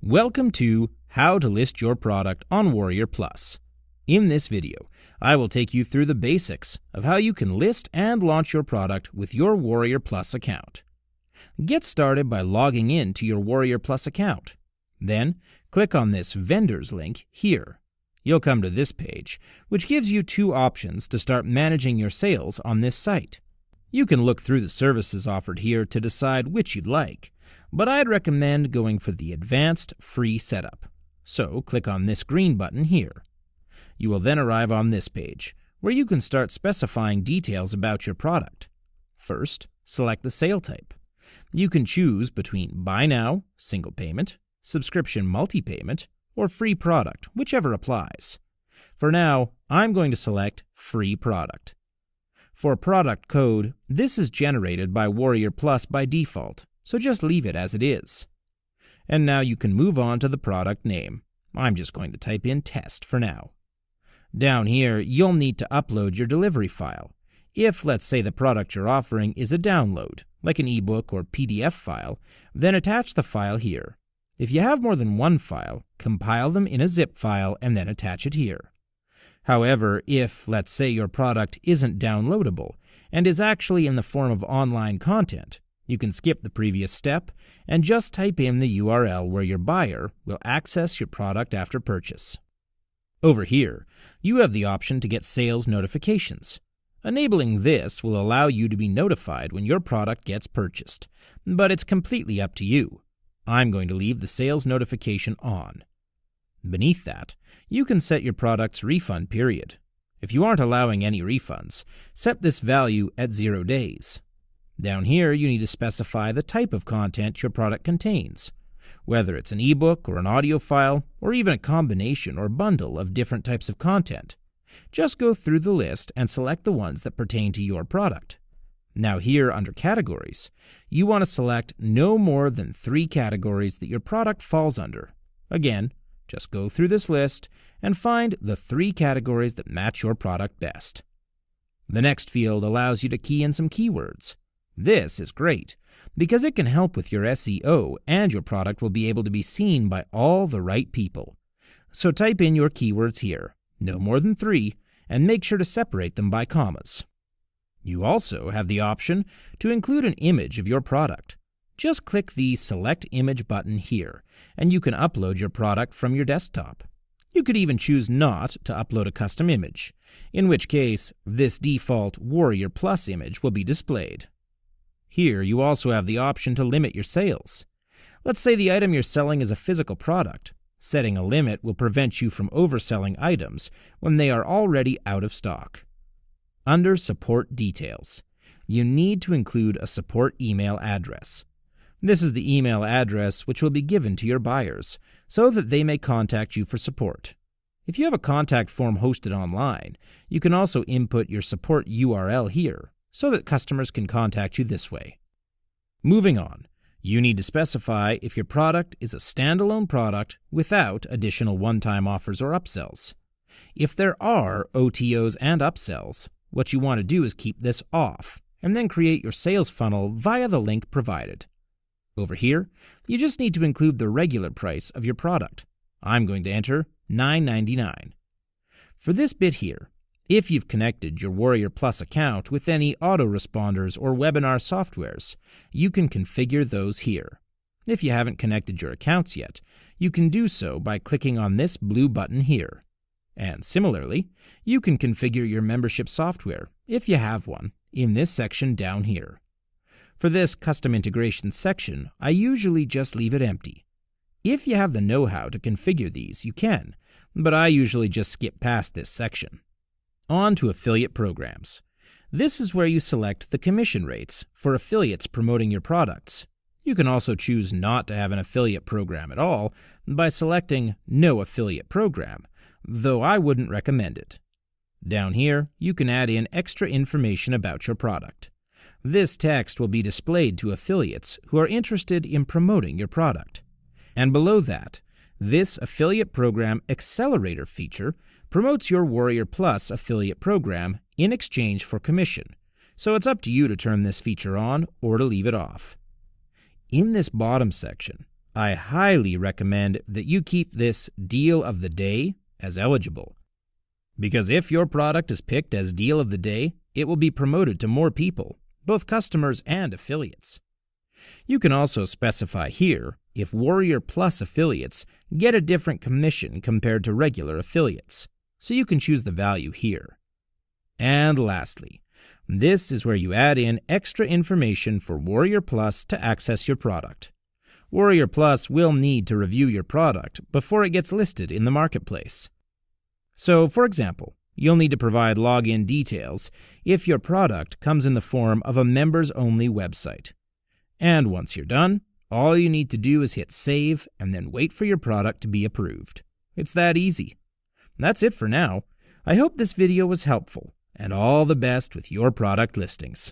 Welcome to How to List Your Product on Warriorplus. In this video, I will take you through the basics of how you can list and launch your product with your Warriorplus account. Get started by logging in to your Warriorplus account. Then, click on this Vendors link here. You'll come to this page, which gives you two options to start managing your sales on this site. You can look through the services offered here to decide which you'd like, but I'd recommend going for the Advanced Free Setup. So click on this green button here. You will then arrive on this page, where you can start specifying details about your product. First, select the sale type. You can choose between Buy Now, Single Payment, Subscription Multi-Payment, or Free Product, whichever applies. For now, I'm going to select Free Product. For product code, this is generated by Warriorplus by default, so just leave it as it is. And now you can move on to the product name. I'm just going to type in Test for now. Down here, you'll need to upload your delivery file. If, let's say, the product you're offering is a download, like an ebook or PDF file, then attach the file here. If you have more than one file, compile them in a zip file and then attach it here. However, if, let's say, your product isn't downloadable and is actually in the form of online content, you can skip the previous step and just type in the URL where your buyer will access your product after purchase. Over here, you have the option to get sales notifications. Enabling this will allow you to be notified when your product gets purchased, but it's completely up to you. I'm going to leave the sales notification on. Beneath that, you can set your product's refund period. If you aren't allowing any refunds, set this value at 0 days. Down here, you need to specify the type of content your product contains, whether it's an ebook or an audio file, or even a combination or bundle of different types of content. Just go through the list and select the ones that pertain to your product. Now here, under Categories, you want to select no more than 3 categories that your product falls under. Again, just go through this list and find the 3 categories that match your product best. The next field allows you to key in some keywords. This is great because it can help with your SEO and your product will be able to be seen by all the right people. So type in your keywords here, no more than 3, and make sure to separate them by commas. You also have the option to include an image of your product. Just click the Select Image button here, and you can upload your product from your desktop. You could even choose not to upload a custom image, in which case this default Warriorplus image will be displayed. Here, you also have the option to limit your sales. Let's say the item you're selling is a physical product. Setting a limit will prevent you from overselling items when they are already out of stock. Under Support Details, you need to include a support email address. This is the email address which will be given to your buyers so that they may contact you for support. If you have a contact form hosted online, you can also input your support URL here so that customers can contact you this way. Moving on, you need to specify if your product is a standalone product without additional one-time offers or upsells. If there are OTOs and upsells, what you want to do is keep this off and then create your sales funnel via the link provided. Over here, you just need to include the regular price of your product. I'm going to enter $9.99. For this bit here, if you've connected your Warriorplus account with any autoresponders or webinar softwares, you can configure those here. If you haven't connected your accounts yet, you can do so by clicking on this blue button here. And similarly, you can configure your membership software, if you have one, in this section down here. For this custom integration section, I usually just leave it empty. If you have the know-how to configure these, you can, but I usually just skip past this section. On to affiliate programs. This is where you select the commission rates for affiliates promoting your products. You can also choose not to have an affiliate program at all by selecting No Affiliate Program, though I wouldn't recommend it. Down here, you can add in extra information about your product. This text will be displayed to affiliates who are interested in promoting your product. And below that, this affiliate program Accelerator feature promotes your Warriorplus affiliate program in exchange for commission, so it's up to you to turn this feature on or to leave it off. In this bottom section, I highly recommend that you keep this Deal of the Day as eligible. Because if your product is picked as Deal of the Day, it will be promoted to more people, both customers and affiliates. You can also specify here if Warriorplus affiliates get a different commission compared to regular affiliates, so you can choose the value here. And lastly, this is where you add in extra information for Warriorplus to access your product. Warriorplus will need to review your product before it gets listed in the marketplace. So, for example, you'll need to provide login details if your product comes in the form of a members-only website. And once you're done, all you need to do is hit save and then wait for your product to be approved. It's that easy. That's it for now. I hope this video was helpful, and all the best with your product listings.